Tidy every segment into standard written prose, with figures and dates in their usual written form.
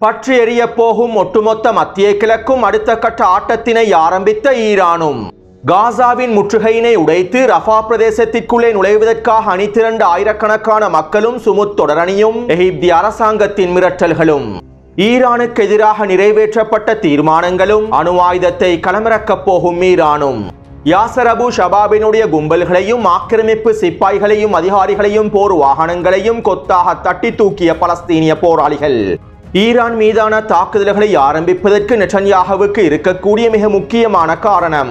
பற்றி எரிய போகும் ஒட்டுமொத்த மத்திய கிழக்கும் அடுத்த கட்ட ஆட்டத்தினை ஆரம்பித்த ஈரானும் காசாவின் முற்றுகையினை உடைத்து ரஃபா பிரதேசத்திற்குள்ளே நுழைவதற்காக அணிதிரண்ட ஆயிரக்கணக்கான மக்களும் சுமுத் தொடரணியும் எகிப்திய அரசாங்கத்தின் மிரட்டல்களும் ஈரானுக்கு எதிராக நிறைவேற்றப்பட்ட தீர்மானங்களும் அணு ஆயுதத்தை களமிறக்கப் போகும் ஈரானும் யாசர் அபு ஷபாபினுடைய கும்பல்களையும் ஆக்கிரமிப்பு சிப்பாய்களையும் அதிகாரிகளையும் போர் வாகனங்களையும் கொத்தாக தட்டி தூக்கிய பலஸ்தீனிய போராளிகள் ஈரான் மீதான தாக்குதல்களை ஆரம்பிப்பதற்கு நெட்டன்யாஹுவுக்கு இருக்கக்கூடிய மிக முக்கியமான காரணம்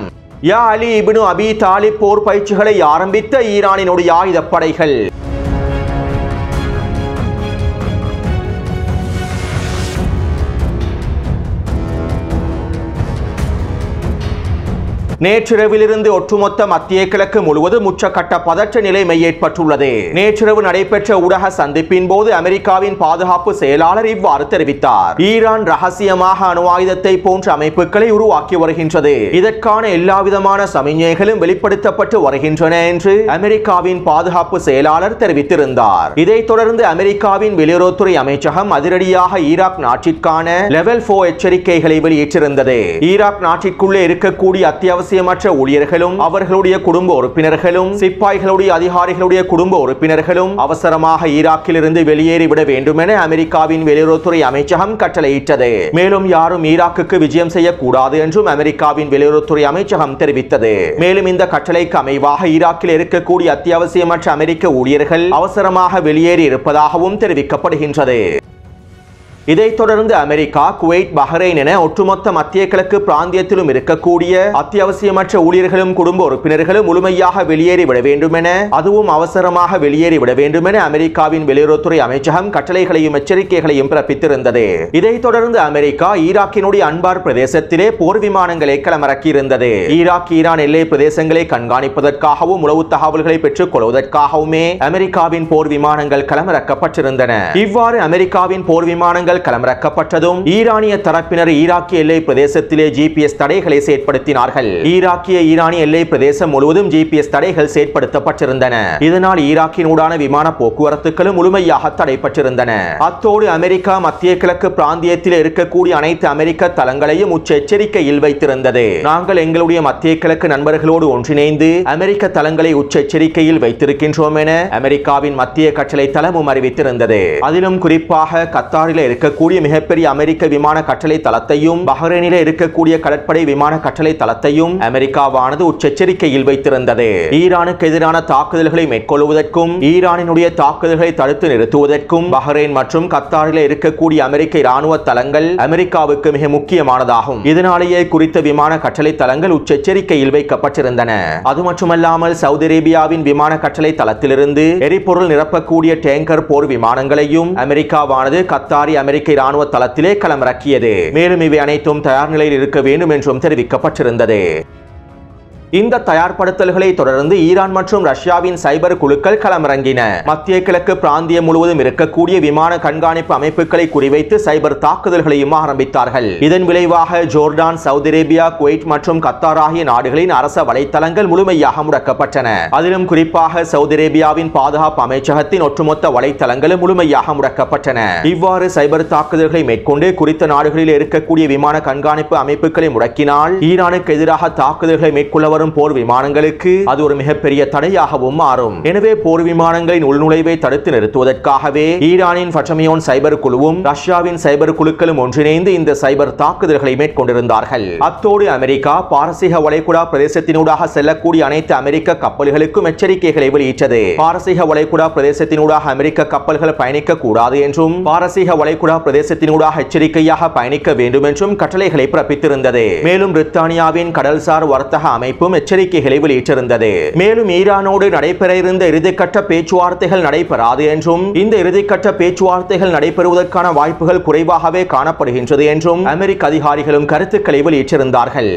யா அலி இப்னு அபி தாலிப் போர் பயிற்சிகளை ஆரம்பித்த ஈரானினுடைய ஆயுதப்படைகள். நேற்றிரவிலிருந்து ஒட்டுமொத்த மத்திய கிழக்கு முழுவதும் உச்சக்கட்ட பதற்ற நிலைமை ஏற்பட்டுள்ளது. நேற்றிரவு நடைபெற்ற ஊடக சந்திப்பின் போது அமெரிக்காவின் பாதுகாப்பு செயலாளர் இவ்வாறு தெரிவித்தார். ஈரான் ரகசியமாக அணு ஆயுதத்தை போன்ற அமைப்புகளை உருவாக்கி வருகின்றது. இதற்கான எல்லாவிதமான சமிஞ்ஞைகளும் வெளிப்படுத்தப்பட்டு வருகின்றன என்று அமெரிக்காவின் பாதுகாப்பு செயலாளர் தெரிவித்திருந்தார். இதைத் தொடர்ந்து அமெரிக்காவின் வெளியுறவுத்துறை அமைச்சகம் அதிரடியாக ஈராக் நாட்டிற்கான லெவல் 4 எச்சரிக்கைகளை வெளியிட்டிருந்தது. ஈராக் நாட்டிற்குள்ளே இருக்கக்கூடிய அத்தியாவசிய மற்ற ஊழியர்களும் அவர்களுடைய குடும்ப உறுப்பினர்களும் சிப்பாய்களுடைய அதிகாரிகளுடைய குடும்ப உறுப்பினர்களும் அவசரமாக ஈராக்கில் இருந்து வெளியேறிவிட வேண்டும் என அமெரிக்காவின் வெளியுறவுத்துறை அமைச்சகம் கட்டளையிட்டது. மேலும் யாரும் ஈராக்குக்கு விஜயம் செய்யக்கூடாது என்றும் அமெரிக்காவின் வெளியுறவுத்துறை அமைச்சகம் தெரிவித்தது. மேலும் இந்த கட்டளைக்கு அமைவாக ஈராக்கில் இருக்கக்கூடிய அத்தியாவசியமற்ற அமெரிக்க ஊழியர்கள் அவசரமாக வெளியேறி இருப்பதாகவும் தெரிவிக்கப்படுகின்றது. இதைத் தொடர்ந்து அமெரிக்கா, குவைத், பஹ்ரைன் என ஒட்டுமொத்த மத்திய கிழக்கு பிராந்தியத்திலும் இருக்கக்கூடிய அத்தியாவசியமற்ற ஊழியர்களும் குடும்ப உறுப்பினர்களும் முழுமையாக வெளியேறிவிட வேண்டும் என, அதுவும் அவசரமாக வெளியேறிவிட வேண்டும் என அமெரிக்காவின் வெளியுறவுத்துறை அமைச்சகம் கட்டளைகளையும் எச்சரிக்கைகளையும் பிறப்பித்திருந்தது. இதைத் தொடர்ந்து அமெரிக்கா ஈராக்கினுடைய அன்பார் பிரதேசத்திலே போர் விமானங்களை களமிறக்கியிருந்தது. ஈராக் ஈரான் எல்லை பிரதேசங்களை கண்காணிப்பதற்காகவும் உளவு தகவல்களை பெற்றுக் கொள்வதற்காகவுமே அமெரிக்காவின் போர் விமானங்கள் களமிறக்கப்பட்டிருந்தன. இவ்வாறு அமெரிக்காவின் போர் விமானங்கள் களமிறக்கப்பட்டதும் ஈரானிய தரப்பினர் ஈராக்கிய எல்லை பிரதேசத்திலே GPS தடைகளை செயற்படுத்தினார்கள். ஈரானிய எல்லை பிரதேசம் முழுவதும் GPS தடைகள் செயற்படுத்தப்பட்டிருந்தன. இதனால் ஈராக்கினூடான விமான போக்குவரத்துகளும் முழுமையாக தடைப்பட்டிருந்தன. அத்தோடு அமெரிக்கா மத்திய கிழக்கு பிராந்தியத்தில் இருக்கக்கூடிய அனைத்து அமெரிக்க தளங்களையும் உச்ச எச்சரிக்கையில் வைத்திருந்தது. நாங்கள் எங்களுடைய மத்திய கிழக்கு நண்பர்களோடு ஒன்றிணைந்து அமெரிக்க தளங்களை உச்ச எச்சரிக்கையில் வைத்திருக்கின்றோம் என அமெரிக்காவின் மத்திய கட்டளை தளமும் அறிவித்திருந்தது. அதிலும் குறிப்பாக கத்தாரில் இருக்கக்கூடிய மிகப்பெரிய அமெரிக்க விமான கட்டளை தளத்தையும் பஹ்ரைனில் இருக்கக்கூடிய கடற்படை விமான கட்டளை தளத்தையும் அமெரிக்காவானது உச்செச்சரிக்கையில் வைத்திருந்தது. ஈரானுக்கு எதிரான தாக்குதல்களை மேற்கொள்வதற்கும் ஈரானினுடைய தாக்குதல்களை தடுத்து நிறுத்துவதற்கும் பஹ்ரைன் மற்றும் கத்தாரில் இருக்கக்கூடிய அமெரிக்க இராணுவ தளங்கள் அமெரிக்காவுக்கு மிக முக்கியமானதாகும். இதனாலேயே குறித்த விமான கட்டளை தளங்கள் உச்செச்சரிக்கையில் வைக்கப்பட்டிருந்தன. அது மட்டுமல்லாமல் சவுதி அரேபியாவின் விமான கட்டளை தளத்திலிருந்து எரிபொருள் நிரப்பக்கூடிய டேங்கர் போர் விமானங்களையும் அமெரிக்காவானது கத்தாரி அமெரிக்க இராணுவ தளத்திலே களமிறக்கியது. மேலும் இவை அனைத்தும் தயார் நிலையில் இருக்க வேண்டும் என்றும் தெரிவிக்கப்பட்டிருந்தது. இந்த தயார்படுத்தல்களை தொடர்ந்து ஈரான் மற்றும் ரஷ்யாவின் சைபர் குழுக்கள் களமிறங்கின. மத்திய கிழக்கு பிராந்தியம் முழுவதும் இருக்கக்கூடிய விமான கண்காணிப்பு அமைப்புகளை குறிவைத்து சைபர் தாக்குதல்களையும் ஆரம்பித்தார்கள். இதன் விளைவாக ஜோர்டான், சவுதி அரேபியா, குவைத் மற்றும் கத்தார் ஆகிய நாடுகளின் அரச வலைத்தளங்கள் முழுமையாக முடக்கப்பட்டன. அதிலும் குறிப்பாக சவுதி அரேபியாவின் பாதுகாப்பு அமைச்சகத்தின் ஒட்டுமொத்த வலைத்தளங்களும் முழுமையாக முடக்கப்பட்டன. இவ்வாறு சைபர் தாக்குதல்களை மேற்கொண்டு குறித்த நாடுகளில் இருக்கக்கூடிய விமான கண்காணிப்பு அமைப்புகளை முடக்கினால் ஈரானுக்கு எதிராக தாக்குதல்களை மேற்கொள்ள வரும் போர் விமானங்களுக்கு அது ஒரு மிகப்பெரிய தடையாகவும் மாறும். எனவே போர் விமானங்களின் உள்நுழைவை தடுத்து நிறுத்துவதற்காகவே ஈரானின் ஃபட்டமியோன் சைபர் குழுவும் ரஷ்யாவின் சைபர் குழுக்களும் ஒன்றிணைந்து இந்த சைபர் தாக்குதல்களை மேற்கொண்டிருந்தார்கள். அத்தோடு அமெரிக்கா பாரசீக வளைகுடா பிரதேசத்தினூடாக செல்லக்கூடிய அனைத்து அமெரிக்க கப்பல்களுக்கும் எச்சரிக்கைகளை வெளியிட்டது. பாரசீக வளைகுடா பிரதேசத்தினூடாக அமெரிக்க கப்பல்கள் பயணிக்க கூடாது என்றும் பாரசீக வளைகுடா பிரதேசத்தினூடாக எச்சரிக்கையாக பயணிக்க வேண்டும் என்றும் கட்டளைகளை பிறப்பித்திருந்தது. மேலும் பிரித்தானியாவின் கடல்சார் வர்த்தக அமைப்பும் எச்சரிக்கைகளை வெளியிட்டிருந்தது. மேலும் ஈரானோடு நடைபெற இருந்த இறுதிக்கட்ட பேச்சுவார்த்தைகள் நடைபெறாது என்றும் இந்த இறுதிக்கட்ட பேச்சுவார்த்தைகள் நடைபெறுவதற்கான வாய்ப்புகள் குறைவாகவே காணப்படுகின்றது என்றும் அமெரிக்க அதிகாரிகளும் கருத்துக்களை வெளியிட்டிருந்தார்கள்.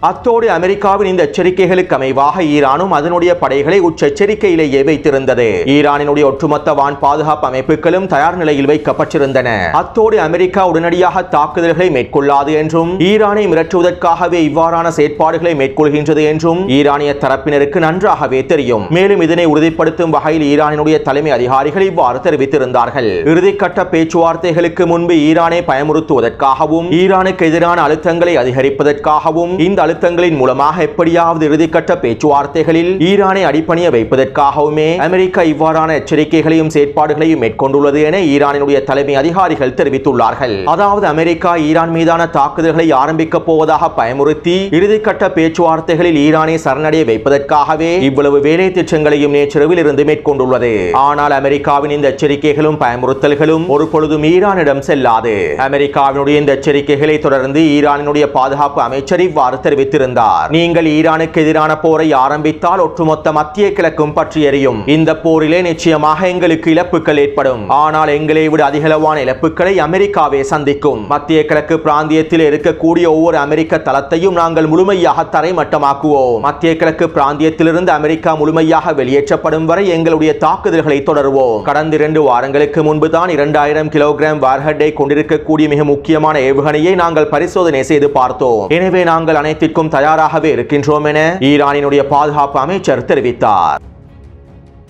அத்தோடு அமெரிக்காவின் இந்த எச்சரிக்கைகளுக்கு அமைவாக ஈரானும் அதனுடைய படைகளை உச்ச எச்சரிக்கையிலேயே வைத்திருந்தது. ஈரானினுடைய ஒட்டுமொத்த வான் பாதுகாப்பு அமைப்புகளும் தயார் நிலையில் வைக்கப்பட்டிருந்தன. அத்தோடு அமெரிக்கா உடனடியாக தாக்குதல்களை மேற்கொள்ளாது என்றும் ஈரானை மிரட்டுவதற்காகவே இவ்வாறான செயற்பாடுகளை மேற்கொள்கின்றது என்றும் ஈரானிய தரப்பினருக்கு நன்றாகவே தெரியும். மேலும் இதனை உறுதிப்படுத்தும் வகையில் ஈரானினுடைய தலைமை அதிகாரிகள் இவ்வாறு தெரிவித்திருந்தார்கள். இறுதிக்கட்ட பேச்சுவார்த்தைகளுக்கு முன்பு ஈரானை பயமுறுத்துவதற்காகவும் ஈரானுக்கு எதிரான அழுத்தங்களை அதிகரிப்பதற்காகவும் இந்த அழுத்தங்களின் மூலமாக எப்படியாவது இறுதிக்கட்ட பேச்சுவார்த்தைகளில் ஈரானை அடிபணிய வைப்பதற்காகவுமே அமெரிக்கா இவ்வாறான எச்சரிக்கைகளையும் செயற்பாடுகளையும் மேற்கொண்டுள்ளது என ஈரானினுடைய தலைமை அதிகாரிகள் தெரிவித்துள்ளார்கள். அதாவது அமெரிக்கா ஈரான் மீதான தாக்குதல்களை ஆரம்பிக்க போவதாக பயமுறுத்தி இறுதிக்கட்ட பேச்சுவார்த்தைகளில் ஈரானை சரணடைய வைப்பதற்காகவே இவ்வளவு வேலை திட்டங்களையும் நேற்றிரவில் இருந்து மேற்கொண்டுள்ளது. ஆனால் அமெரிக்காவின் இந்த எச்சரிக்கைகளும் பயமுறுத்தல்களும் ஒரு பொழுதும் ஈரானிடம் செல்லாது. அமெரிக்காவினுடைய இந்த எச்சரிக்கைகளை தொடர்ந்து ஈரானினுடைய பாதுகாப்பு அமைச்சர் இவ்வாறு தெரிவித்திருந்தார். நீங்கள் ஈரானுக்கு எதிரான போரை ஆரம்பித்தால் ஒட்டுமொத்த மத்திய கிழக்கும் பற்றி எரியும். இந்த போரிலே நிச்சயமாக எங்களுக்கு இழப்புகள் ஏற்படும். ஆனால் எங்களை விட அதிகளவான இழப்புகளை அமெரிக்காவே சந்திக்கும். மத்திய கிழக்கு பிராந்தியத்தில் இருக்கக்கூடிய ஒவ்வொரு அமெரிக்க தளத்தையும் நாங்கள் முழுமையாக தரைமட்டமாக்குவோம். மத்திய கிழக்கு பிராந்தியத்திலிருந்து அமெரிக்கா முழுமையாக வெளியேற்றப்படும் வரை எங்களுடைய தாக்குதல்களை தொடருவோம். கடந்த 2 வாரங்களுக்கு முன்பு தான் 2000 கிலோகிராம் வார்ஹெட்டை கொண்டிருக்கக்கூடிய மிக முக்கியமான ஏவுகணையை நாங்கள் பரிசோதனை செய்து பார்த்தோம். எனவே நாங்கள் அனைத்திற்கும் தயாராகவே இருக்கின்றோம் என ஈரானினுடைய பாதுகாப்பு அமைச்சர் தெரிவித்தார்.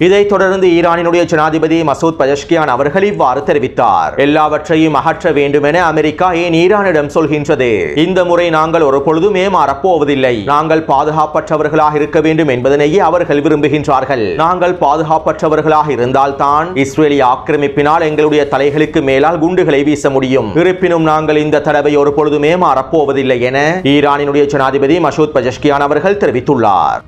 இதைத் தொடர்ந்து ஈரானினுடைய ஜனாதிபதி மசூத் பெஜஷ்கியான் அவர்கள் இவ்வாறு தெரிவித்தார். எல்லாவற்றையும் அகற்ற வேண்டும் என அமெரிக்கா ஏன் ஈரானிடம் சொல்கின்றது? இந்த முறை நாங்கள் ஒரு பொழுதும் ஏமாறப் போவதில்லை. நாங்கள் பாதுகாப்பற்றவர்களாக இருக்க வேண்டும் என்பதனையே அவர்கள் விரும்புகின்றார்கள். நாங்கள் பாதுகாப்பற்றவர்களாக இருந்தால்தான் இஸ்ரேலிய ஆக்கிரமிப்பினால் எங்களுடைய தலைகளுக்கு மேலால் குண்டுகளை வீச முடியும். இருப்பினும் நாங்கள் இந்த தடவை ஒரு பொழுதும் ஏமாறப் போவதில்லை என ஈரானினுடைய ஜனாதிபதி மசூத் பெஜஷ்கியான் அவர்கள் தெரிவித்துள்ளார்.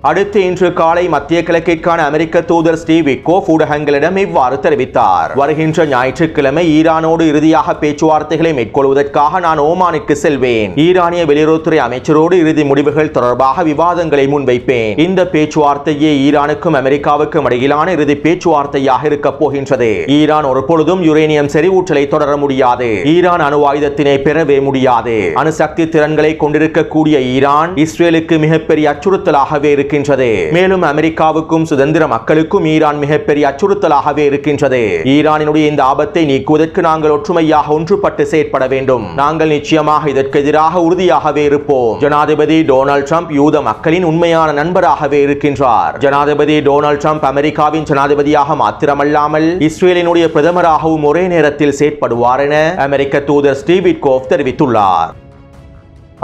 அடுத்து இன்று காலை மத்திய கிழக்கிற்கான அமெரிக்க தூதர் ஸ்டீவ் விட்கோஃப் ஊடகங்களிடம் இவ்வாறு தெரிவித்தார். வருகின்ற ஞாயிற்றுக்கிழமை ஈரானோடு இறுதியாக பேச்சுவார்த்தைகளை மேற்கொள்வதற்காக நான் ஓமானுக்கு செல்வேன். ஈரானிய வெளியுறவுத்துறை அமைச்சரோடு இறுதி முடிவுகள் தொடர்பாக விவாதங்களை முன்வைப்பேன். இந்த பேச்சுவார்த்தையே ஈரானுக்கும் அமெரிக்காவுக்கும் இடையிலான இறுதி பேச்சுவார்த்தையாக இருக்க போகின்றது. ஈரான் ஒரு பொழுதும் யுரேனியம் செறிவூட்டலை தொடர முடியாது. ஈரான் அணு ஆயுதத்தினை பெறவே முடியாது. அணுசக்தி திறன்களை கொண்டிருக்கக்கூடிய ஈரான் இஸ்ரேலுக்கு மிகப்பெரிய அச்சுறுத்தலாகவே இருக்கு. மேலும் அமெரிக்காவுக்கும் சுதந்திர மக்களுக்கும் ஈரான் மிகப்பெரிய அச்சுறுத்தலாகவே இருக்கின்றது. ஈரானினுடைய இந்த ஆபத்தை நீக்குவதற்கு நாங்கள் ஒற்றுமையாக ஒன்றுபட்டு செயற்பட வேண்டும். நாங்கள் நிச்சயமாக இதற்கு எதிராக உறுதியாகவே இருப்போம். ஜனாதிபதி டொனால்ட் ட்ரம்ப் யூத மக்களின் உண்மையான நண்பராகவே இருக்கின்றார். ஜனாதிபதி டொனால்ட் ட்ரம்ப் அமெரிக்காவின் ஜனாதிபதியாக மாத்திரமல்லாமல் இஸ்ரேலினுடைய பிரதமராகவும் ஒரே நேரத்தில் செயற்படுவார் என அமெரிக்க தூதர் ஸ்டீவ் விட்கோஃப் தெரிவித்துள்ளார்.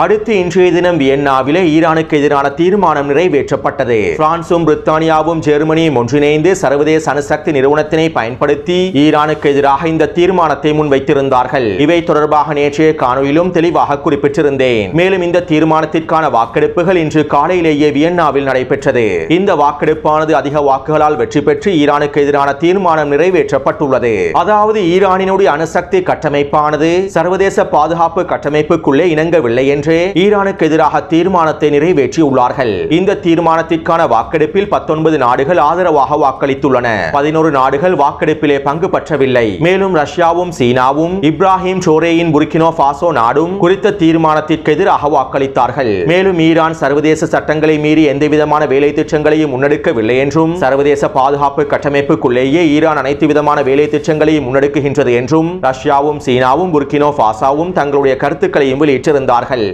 அடுத்து இன்றைய தினம் வியன்னாவிலே ஈரானுக்கு எதிரான தீர்மானம் நிறைவேற்றப்பட்டது. பிரான்சும் பிரித்தானியாவும் ஜெர்மனியும் ஒன்றிணைந்து சர்வதேச அணுசக்தி நிறுவனத்தினை பயன்படுத்தி ஈரானுக்கு எதிராக இந்த தீர்மானத்தை முன்வைத்திருந்தார்கள். இவை தொடர்பாக நேற்றைய காணொலியிலும் தெளிவாக குறிப்பிட்டிருந்தேன். மேலும் இந்த தீர்மானத்திற்கான வாக்கெடுப்புகள் இன்று காலையிலேயே வியன்னாவில் நடைபெற்றது. இந்த வாக்கெடுப்பானது அதிக வாக்குகளால் வெற்றி பெற்று ஈரானுக்கு எதிரான தீர்மானம் நிறைவேற்றப்பட்டுள்ளது. அதாவது ஈரானினுடைய அணுசக்தி கட்டமைப்பானது சர்வதேச பாதுகாப்பு கட்டமைப்புக்குள்ளே இணங்கவில்லை என்று ஈரானுக்கு எதிராக தீர்மானத்தை நிறைவேற்றியுள்ளார்கள். இந்த தீர்மானத்திற்கான வாக்கெடுப்பில் 19 நாடுகள் ஆதரவாக வாக்களித்துள்ளன. 11 நாடுகள் வாக்கெடுப்பிலே பங்கு பெற்றவில்லை. மேலும் ரஷ்யாவும் சீனாவும் இப்ராஹிம் சோரேயின் புர்கினோ ஃபாசோ நாடும் குறித்த தீர்மானத்திற்கு எதிராக வாக்களித்தார்கள். மேலும் ஈரான் சர்வதேச சட்டங்களை மீறி எந்தவிதமான வேலை திட்டங்களையும் முன்னெடுக்கவில்லை என்றும் சர்வதேச பாதுகாப்பு கட்டமைப்புக்குள்ளேயே ஈரான் அனைத்து விதமான வேலை திட்டங்களையும் முன்னெடுக்குகின்றது என்றும் ரஷ்யாவும் சீனாவும் புர்கினோ ஃபாசோவும் தங்களுடைய கருத்துக்களையும் வெளியிட்டிருந்தார்கள்.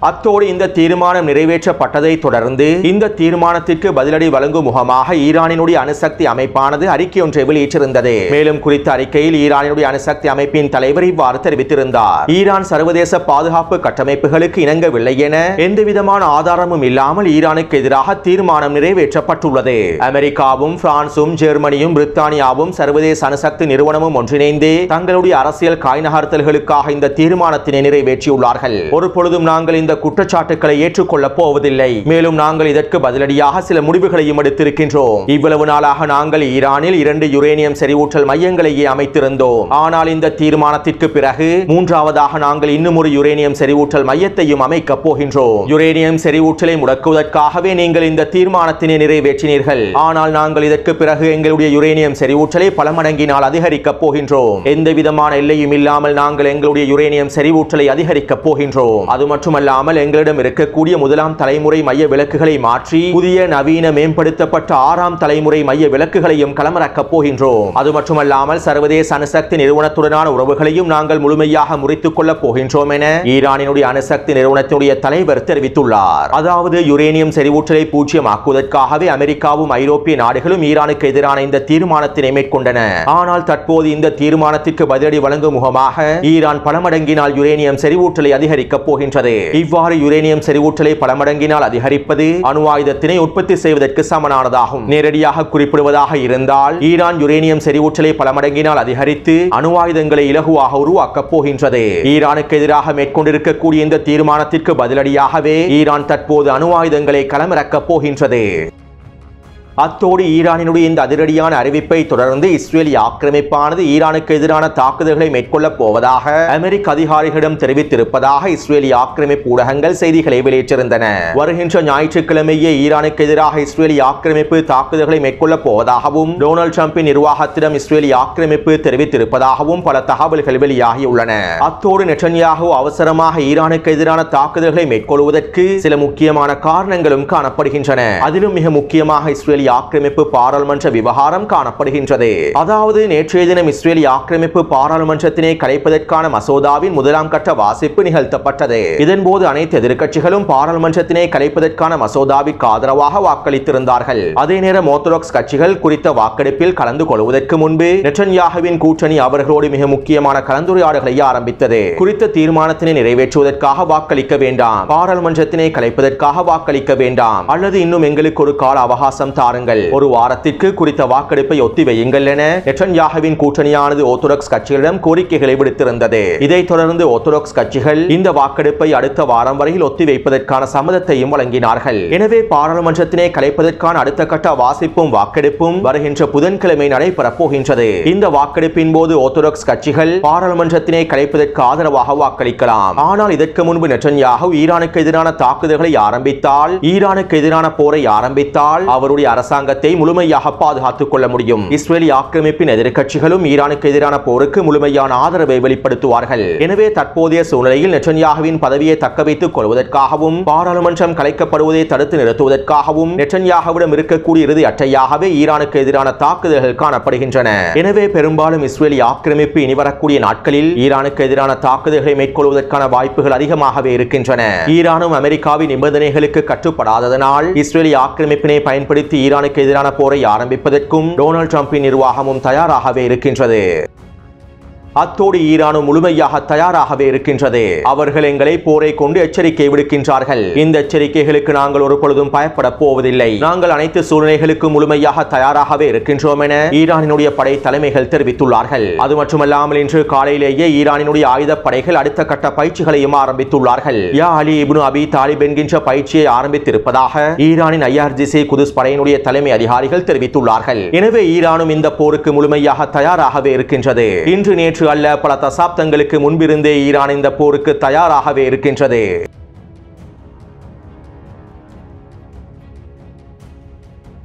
அத்தோடு இந்த தீர்மானம் நிறைவேற்றப்பட்டதை தொடர்ந்து இந்த தீர்மானத்திற்கு பதிலடி வழங்கும் முகமாக ஈரானினுடைய அணுசக்தி அமைப்பானது அறிக்கை ஒன்றை வெளியிட்டிருந்தது. மேலும் குறித்த அறிக்கையில் ஈரானினுடைய அணுசக்தி அமைப்பின் தலைவர் இவ்வாறு தெரிவித்திருந்தார். ஈரான் சர்வதேச பாதுகாப்பு கட்டமைப்புகளுக்கு இணங்கவில்லை என எந்தவிதமான ஆதாரமும் இல்லாமல் ஈரானுக்கு எதிராக தீர்மானம் நிறைவேற்றப்பட்டுள்ளது. அமெரிக்காவும் பிரான்சும் ஜெர்மனியும் பிரித்தானியாவும் சர்வதேச அணுசக்தி நிறுவனமும் ஒன்றிணைந்து தங்களுடைய அரசியல் காய் நகர்த்தல்களுக்காக இந்த தீர்மானத்தினை நிறைவேற்றியுள்ளார்கள். ஒரு பொழுதும் நாங்கள் இந்த குற்றச்சாட்டுக்களை ஏற்றுக்கொள்ளப் போவதில்லை. மேலும் நாங்கள் இதற்கு பதிலடியாக சில முடிவுகளையும் எடுத்திருக்கின்றோம். இவ்வளவு நாளாக நாங்கள் ஈரானில் 2 யுரேனியம் செறிவூட்டல் மையங்களையே அமைத்திருந்தோம். ஆனால் இந்த தீர்மானத்திற்கு பிறகு 3வது நாங்கள் இன்னும் ஒரு யுரேனியம் செறிவூட்டல் மையத்தையும் அமைக்கப் போகின்றோம். யுரேனியம் செறிவூட்டலை முடக்குவதற்காகவே நீங்கள் இந்த தீர்மானத்தினை நிறைவேற்றினீர்கள். ஆனால் நாங்கள் இதற்கு பிறகு எங்களுடைய யுரேனியம் செறிவூட்டலை பல மடங்கினால் அதிகரிக்கப் போகின்றோம். எந்த விதமான எல்லையும் இல்லாமல் நாங்கள் எங்களுடைய யுரேனியம் செறிவூட்டலை அதிகரிக்கப் போகின்றோம். அது மட்டுமல்ல மட்டுமல்லாமல் எங்களிடம் இருக்கக்கூடிய முதலாம் தலைமுறை மைய விளக்குகளை மாற்றி புதிய நவீன மேம்படுத்தப்பட்ட 6ஆம் தலைமுறை மைய விளக்குகளையும் களமிறக்கப் போகின்றோம். அது மட்டுமல்லாமல் சர்வதேச அணுசக்தி நிறுவனத்துடனான உறவுகளையும் நாங்கள் முழுமையாக முறித்துக் கொள்ளப் போகின்றோம் என ஈரானினுடைய அணுசக்தி நிறுவனத்தினுடைய தலைவர் தெரிவித்துள்ளார். அதாவது யுரேனியம் செறிவூட்டலை பூஜ்ஜியமாக்குவதற்காகவே அமெரிக்காவும் ஐரோப்பிய நாடுகளும் ஈரானுக்கு எதிரான இந்த தீர்மானத்தினை மேற்கொண்டன. ஆனால் தற்போது இந்த தீர்மானத்திற்கு பதிலடி வழங்கும் முகமாக ஈரான் பல மடங்கினால் யுரேனியம் செறிவூட்டலை அதிகரிக்கப் போகின்றது. இவ்வாறு யுரேனியம் செறிவூட்டலை பல மடங்கினால் அதிகரிப்பது அணு ஆயுதத்தினை உற்பத்தி செய்வதற்கு சமனானதாகும். நேரடியாக குறிப்பிடுவதாக இருந்தால் ஈரான் யுரேனியம் செறிவூட்டலை பல மடங்கினால் அதிகரித்து அணு ஆயுதங்களை இலகுவாக உருவாக்கப் போகின்றது. ஈரானுக்கு எதிராக மேற்கொண்டிருக்கக்கூடிய இந்த தீர்மானத்திற்கு பதிலடியாகவே ஈரான் தற்போது அணு ஆயுதங்களை களமிறக்கப் போகின்றது. அத்தோடு ஈரானினுடைய இந்த அதிரடியான அறிவிப்பை தொடர்ந்து இஸ்ரேலிய ஆக்கிரமிப்பானது ஈரானுக்கு எதிரான தாக்குதல்களை மேற்கொள்ளப் போவதாக அமெரிக்க அதிகாரிகளிடம் தெரிவித்திருப்பதாக இஸ்ரேலிய ஆக்கிரமிப்பு ஊடகங்கள் செய்திகளை வெளியிட்டிருந்தன. வருகின்ற ஞாயிற்றுக்கிழமையே ஈரானுக்கு எதிராக இஸ்ரேலிய ஆக்கிரமிப்பு தாக்குதல்களை மேற்கொள்ளப் போவதாகவும் டொனால்ட் ட்ரம்பின் நிர்வாகத்திடம் இஸ்ரேலிய ஆக்கிரமிப்பு தெரிவித்திருப்பதாகவும் பல தகவல்கள் வெளியாகியுள்ளன. அத்தோடு நெட்டன்யாஹு அவசரமாக ஈரானுக்கு எதிரான தாக்குதல்களை மேற்கொள்வதற்கு சில முக்கியமான காரணங்களும் காணப்படுகின்றன. அதிலும் மிக முக்கியமாக இஸ்ரேலிய ஆக்கிரமிப்பு பாராளுமன்ற விவகாரம் காணப்படுகின்றது. அதாவது நேற்றைய தினம் இஸ்ரேலிய ஆக்கிரமிப்பு பாராளுமன்றத்தினை கலைப்பதற்கான மசோதாவின் முதலாம் கட்ட வாசிப்பு நிகழ்த்தப்பட்டது. இதன்போது அனைத்து எதிர்க்கட்சிகளும் பாராளுமன்றத்தினை கலைப்பதற்கான மசோதாவிற்கு ஆதரவாக வாக்களித்திருந்தார்கள். அதே நேரம் ஆர்த்தடாக்ஸ் கட்சிகள் குறித்த வாக்கெடுப்பில் கலந்து கொள்வதற்கு முன்பு நெட்டன்யாஹுவின் கூட்டணி அவர்களோடு மிக முக்கியமான கலந்துரையாடல்களை ஆரம்பித்தது. குறித்த தீர்மானத்தினை நிறைவேற்றுவதற்காக வாக்களிக்க வேண்டாம், பாராளுமன்றத்தினை கலைப்பதற்காக வாக்களிக்க வேண்டாம், அல்லது இன்னும் எங்களுக்கு ஒரு கால அவகாசம் தாருங்கள், ஒரு வாரத்திற்கு குறித்த வாக்கெடுப்பை ஒத்திவையுங்கள் என நெட்டன்யாஹுவின் கூட்டணியானது ஆர்த்தடாக்ஸ் கட்சிகளிடம் கோரிக்கைகளை விடுத்திருந்தது. இதைத் தொடர்ந்து ஆர்த்தடாக்ஸ் கட்சிகள் இந்த வாக்கெடுப்பை அடுத்த வாரம் வரையில் ஒத்திவைப்பதற்கான சம்மதத்தையும் வழங்கினார்கள். எனவே பாராளுமன்றத்தினை கலைப்பதற்கான அடுத்த கட்ட வாசிப்பும் வாக்கெடுப்பும் வருகின்ற புதன்கிழமை நடைபெறப் போகின்றது. இந்த வாக்கெடுப்பின் போது ஆர்த்தடாக்ஸ் கட்சிகள் பாராளுமன்றத்தினை கலைப்பதற்கு ஆதரவாக வாக்களிக்கலாம். ஆனால் இதற்கு முன்பு நெட்டன்யாஹு ஈரானுக்கு எதிரான தாக்குதல்களை ஆரம்பித்தால், ஈரானுக்கு எதிரான போரை ஆரம்பித்தால் அவருடைய அரசாங்கத்தை முழுமையாக பாதுகாத்துக் கொள்ள முடியும். இஸ்ரேலிய ஆக்கிரமிப்பின் எதிர்க்கட்சிகளும் ஈரானுக்கு எதிரான போருக்கு முழுமையான ஆதரவை வெளிப்படுத்துவார்கள். எனவே தற்போதைய சூழ்நிலையில் நெட்டன்யாஹுவின் பதவியை தக்க வைத்துக் கொள்வதற்காகவும் பாராளுமன்றம் கலைக்கப்படுவதை தடுத்து நிறுத்துவதற்காகவும் நெட்டன்யாஹுவிடம் இருக்கக்கூடிய இறுதி அட்டையாகவே ஈரானுக்கு எதிரான தாக்குதல்கள் காணப்படுகின்றன. எனவே பெரும்பாலும் இஸ்ரேலிய ஆக்கிரமிப்பு இனி வரக்கூடிய நாட்களில் ஈரானுக்கு எதிரான தாக்குதல்களை மேற்கொள்வதற்கான வாய்ப்புகள் அதிகமாகவே இருக்கின்றன. ஈரானும் அமெரிக்காவின் நிபந்தனைகளுக்கு கட்டுப்படாததனால் இஸ்ரேலிய ஆக்கிரமிப்பினை பயன்படுத்தி ஈரானுக்கு எதிரான போரை ஆரம்பிப்பதற்கும் டொனால்ட் ட்ரம்பின் நிர்வாகமும் தயாராகவே இருக்கின்றது. அத்தோடு ஈரானும் முழுமையாக தயாராகவே இருக்கின்றது. அவர்கள் எங்களை போரை கொண்டு எச்சரிக்கை விடுக்கின்றார்கள். இந்த எச்சரிக்கைகளுக்கு நாங்கள் ஒரு பொழுதும் பயப்பட போவதில்லை. நாங்கள் அனைத்து சூழ்நிலைகளுக்கும் முழுமையாக தயாராகவே இருக்கின்றோம் என ஈரானினுடைய படை தலைமைகள் தெரிவித்துள்ளார்கள். அது மட்டுமல்லாமல் இன்று காலையிலேயே ஈரானினுடைய ஆயுதப்படைகள் அடுத்த கட்ட பயிற்சிகளையும் ஆரம்பித்துள்ளார்கள். யா அலி இப்னு அபி தாலிப் என்கின்ற பயிற்சியை ஆரம்பித்திருப்பதாக ஈரானின் IRGC குதுஸ் படையினுடைய தலைமை அதிகாரிகள் தெரிவித்துள்ளார்கள். எனவே ஈரானும் இந்த போருக்கு முழுமையாக தயாராகவே இருக்கின்றது. இன்று நேற்று அல்ல, பல தசாப்தங்களுக்கு முன்பிருந்தே ஈரான் இந்த போருக்கு தயாராகவே இருக்கின்றது.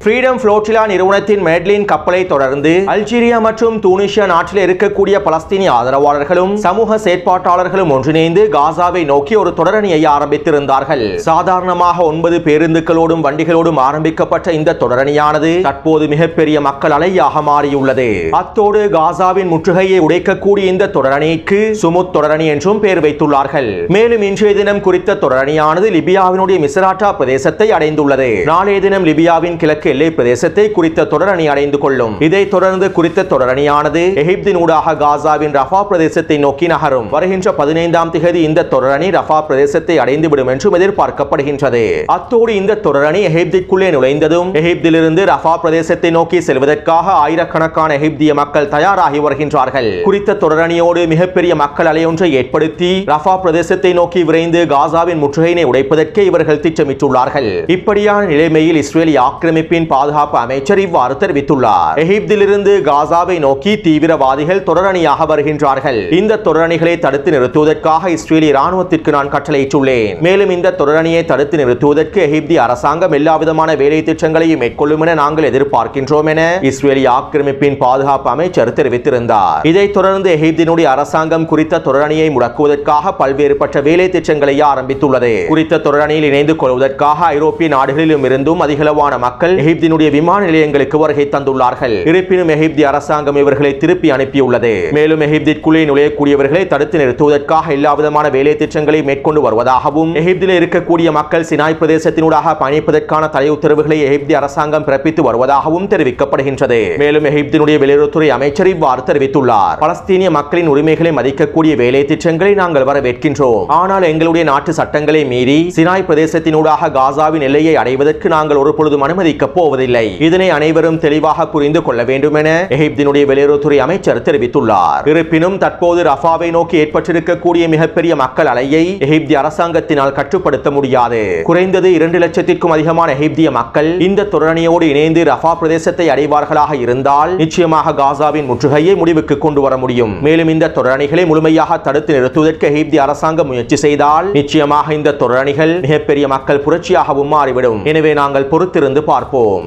ஃப்ரீடம் ஃப்ளோட்டிலா நிறுவனத்தின் மெட்லின் கப்பலை தொடர்ந்து அல்ஜீரியா மற்றும் தூனிசியா நாட்டில் இருக்கக்கூடிய பலஸ்தீனிய ஆதரவாளர்களும் சமூக செயற்பாட்டாளர்களும் ஒன்றிணைந்து காசாவை நோக்கி ஒரு தொடரணியை ஆரம்பித்திருந்தார்கள். சாதாரணமாக 9 பேருந்துகளோடும் வண்டிகளோடும் ஆரம்பிக்கப்பட்ட இந்த தொடரணியானது தற்போது மிகப்பெரிய மக்கள் அலையாக மாறியுள்ளது. அத்தோடு காசாவின் முற்றுகையை உடைக்கக்கூடிய இந்த தொடரணிக்கு சுமுத் தொடரணி என்றும் பெயர் வைத்துள்ளார்கள். மேலும் இன்றைய தினம் குறித்த தொடரணியானது லிபியாவினுடைய மிஸ்ராட்டா பிரதேசத்தை அடைந்துள்ளது. நாளைய தினம் லிபியாவின் கிழக்கு எல்லை பிரதேசத்தை குறித்த தொடரணி அடைந்து கொள்ளும். இதைத் தொடர்ந்து குறித்த தொடரணியானது எகிப்தின் ஊடாக காசாவின் ரஃபா பிரதேசத்தை நோக்கி நகரும். வருகின்ற 15ஆம் தேதி இந்த தொடரணி ரஃபா பிரதேசத்தை அடைந்துவிடும் என்றும் எதிர்பார்க்கப்படுகின்றது. அத்தோடு இந்த தொடரணி எகிப்திற்குள்ளே நுழைந்ததும் எகிப்திலிருந்து ரஃபா பிரதேசத்தை நோக்கி செல்வதற்காக ஆயிரக்கணக்கான எகிப்திய மக்கள் தயாராகி வருகின்றார்கள். குறித்த தொடரணியோடு மிகப்பெரிய மக்கள் அலையொன்றை ஏற்படுத்தி ரஃபா பிரதேசத்தை நோக்கி விரைந்து காசாவின் முற்றுகையினை உடைப்பதற்கே இவர்கள் திட்டமிட்டுள்ளார்கள். இப்படியான நிலைமையில் இஸ்ரேலிய ஆக்கிரமிப்பின் அமைப்பின் பாதுகாப்பு அமைச்சர் இவ்வாறு தெரிவித்துள்ளார். எகிப்திலிருந்து காசாவை நோக்கி தீவிரவாதிகள் தொடரணியாக வருகின்றார்கள். இந்த தொடரணிகளை தடுத்து நிறுத்துவதற்காக இஸ்ரேலிய ராணுவத்திற்கு நான் கட்டளையிட்டுள்ளேன். மேலும் இந்த தொடரணியை தடுத்து நிறுத்துவதற்கு எகிப்திய அரசாங்கம் எல்லாவிதமான வேலை திட்டங்களையும் மேற்கொள்ளும் என நாங்கள் எதிர்பார்க்கின்றோம் என இஸ்ரேலிய ஆக்கிரமிப்பின் பாதுகாப்பு அமைச்சர் தெரிவித்திருந்தார். இதைத் தொடர்ந்து எகிப்தினுடைய அரசாங்கம் குறித்த தொடரணியை முடக்குவதற்காக பல்வேறுபட்ட வேலை திட்டங்களை ஆரம்பித்துள்ளது. குறித்த தொடரணியில் இணைந்து கொள்வதற்காக ஐரோப்பிய நாடுகளிலும் இருந்தும் அதிகளவான மக்கள் எகிப்தினுடைய விமான நிலையங்களுக்கு வருகை தந்துள்ளார்கள். இருப்பினும் எகிப்திய அரசாங்கம் இவர்களை திருப்பி அனுப்பியுள்ளது. மேலும் எகிப்திற்குள்ளே நுழையக்கூடியவர்களை தடுத்து நிறுத்துவதற்காக எல்லாவிதமான வேலை திட்டங்களை மேற்கொண்டு வருவதாகவும் எகிப்தில் இருக்கக்கூடிய மக்கள் சினாய் பிரதேசத்தினூடாக பயணிப்பதற்கான தடை உத்தரவுகளை எகிப்திய அரசாங்கம் பிறப்பித்து வருவதாகவும் தெரிவிக்கப்படுகின்றது. மேலும் எகிப்தினுடைய வெளியுறவுத்துறை அமைச்சர் இவ்வாறு தெரிவித்துள்ளார். பலஸ்தீனிய மக்களின் உரிமைகளை மதிக்கக்கூடிய வேலை திட்டங்களை நாங்கள் வரவேற்கின்றோம். ஆனால் எங்களுடைய நாட்டு சட்டங்களை மீறி சினாய் பிரதேசத்தினூடாக காசாவின் எல்லையை அடைவதற்கு நாங்கள் ஒருபொழுதும் அனுமதிக்கப் போவதில்லை. இதனை அனைவரும் தெளிவாக புரிந்து கொள்ள வேண்டும் என எகிப்தினுடைய வெளியுறவுத்துறை அமைச்சர் தெரிவித்துள்ளார். இருப்பினும் தற்போது ரஃபாவை நோக்கி ஏற்பட்டிருக்கக்கூடிய மிகப்பெரிய மக்கள் அலையை எகிப்திய அரசாங்கத்தினால் கட்டுப்படுத்த முடியாது. குறைந்தது 2 லட்சத்திற்கும் அதிகமான எகிப்திய மக்கள் இந்த தொடரணியோடு இணைந்து ரஃபா பிரதேசத்தை அடைவார்களாக இருந்தால் நிச்சயமாக காசாவின் முற்றுகையை முடிவுக்கு கொண்டு வர முடியும். மேலும் இந்த தொடரணிகளை முழுமையாக தடுத்து நிறுத்துவதற்கு எகிப்திய அரசாங்கம் முயற்சி செய்தால் நிச்சயமாக இந்த தொடரணிகள் மிகப்பெரிய மக்கள் புரட்சியாகவும் மாறிவிடும். எனவே நாங்கள் பொறுத்திருந்து பார்ப்போம்.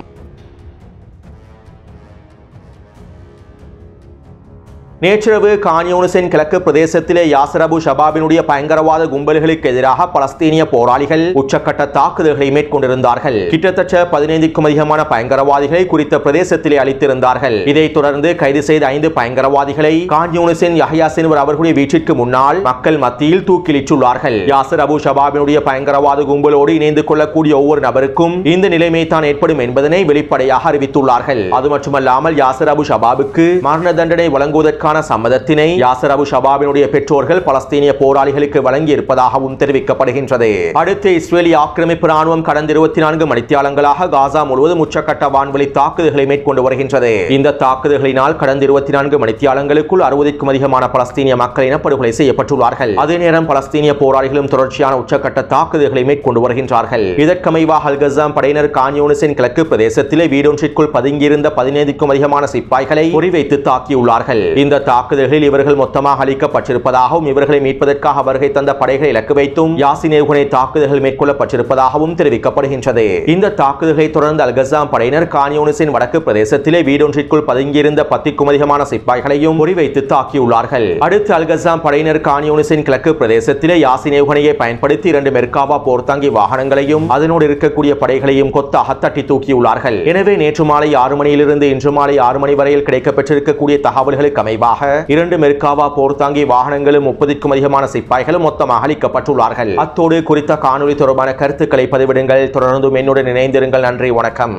நேற்றிரவு கான் யூனிஸின் கிழக்கு பிரதேசத்திலே யாசர் அபு ஷபாபினுடைய பயங்கரவாத கும்பல்களுக்கு எதிராக பலஸ்தீனிய போராளிகள் உச்சக்கட்ட தாக்குதல்களை மேற்கொண்டிருந்தார்கள். கிட்டத்தட்ட 15க்கும் அதிகமான பயங்கரவாதிகளை குறித்த பிரதேசத்திலே அளித்திருந்தார்கள். இதைத் தொடர்ந்து கைது செய்த 5 பயங்கரவாதிகளை கான் யூனிஸின் யஹ்யா சின்வர் அவர்களுடைய வீட்டிற்கு முன்னால் மக்கள் மத்தியில் தூக்கிலிட்டுள்ளார்கள். யாசர் அபு ஷபாபினுடைய பயங்கரவாத கும்பலோடு இணைந்து கொள்ளக்கூடிய ஒவ்வொரு நபருக்கும் இந்த நிலைமை தான் ஏற்படும் என்பதனை வெளிப்படையாக அறிவித்துள்ளார்கள். அது மட்டுமல்லாமல் யாசர் அபு ஷபாபுக்கு மரண தண்டனை வழங்குவதற்கு சம்மதத்தினை யாசர் அபு ஷபாபினுடைய பெற்றோர்கள் பலஸ்தீனிய போராளிகளுக்கு வழங்கி இருப்பதாகவும் தெரிவிக்கப்படுகின்றது. அடுத்து இஸ்ரேலிய ஆக்கிரமிப்பு ராணுவம் கடந்த 24 மணித்தியாலங்களாக காசா முழுவதும் உச்சக்கட்ட வான்வழி தாக்குதல்களை மேற்கொண்டு வருகின்றது. இந்த தாக்குதல்களினால் கடந்த 24 மணித்தியாலங்களுக்குள் 60க்கும் அதிகமான பலஸ்தீனிய மக்கள் இனப்படுகொலை செய்யப்பட்டுள்ளார்கள். அதே நேரம் பலஸ்தீனிய போராளிகளும் தொடர்ச்சியான உச்சக்கட்ட தாக்குதல்களை மேற்கொண்டு வருகின்றார்கள். இதற்கமைவாக அல் கஸாம் படையினர் கான் யூனிஸின் கிழக்கு பிரதேசத்திலே வீடொன்றிற்குள் பதுங்கியிருந்த 15க்கும் அதிகமான சிப்பாய்களை குறிவைத்து தாக்கியுள்ளார்கள். இந்த தாக்குதல்களில் இவர்கள் மொத்தமாக அளிக்கப்பட்டிருப்பதாகவும் இவர்களை மீட்பதற்காக வருகை தந்த படைகளை இலக்கு வைத்தும் யாசின் ஏவுகணை தாக்குதல்கள் மேற்கொள்ளப்பட்டிருப்பதாகவும் தெரிவிக்கப்படுகின்றது. இந்த தாக்குதல்களை தொடர்ந்து அல் கஸாம் படையினர் கான் யூனிஸின் வடக்கு பிரதேசத்திலே வீடொன்றிற்குள் பதுங்கியிருந்த 10க்கும் அதிகமான சிப்பாய்களையும் குறிவைத்து தாக்கியுள்ளார்கள். அடுத்து அல் கஸாம் படையினர் கான் யூனிஸின் கிழக்கு பிரதேசத்திலே யாசின் ஏவுகணையை பயன்படுத்தி 2 மெர்காவா போர்த்தாங்கி வாகனங்களையும் அதனோடு இருக்கக்கூடிய படைகளையும் கொத்தாக தட்டி தூக்கியுள்ளார்கள். எனவே நேற்று மாலை 6 மணியிலிருந்து இன்று மாலை 6 மணி வரையில் கிடைக்கப்பெற்றிருக்கக்கூடிய தகவல்களுக்கு அமைவாக 2 மெர்காவா போர்த்தாங்கி வாகனங்களும் 30க்கும் அதிகமான சிப்பாய்களும் மொத்தமாக அளிக்கப்பட்டுள்ளார்கள். அத்தோடு குறித்த காணொலி தொடர்பான கருத்துக்களை பதிவிடுங்கள். தொடர்ந்து என்னுடன் இணைந்திருங்கள். நன்றி, வணக்கம்.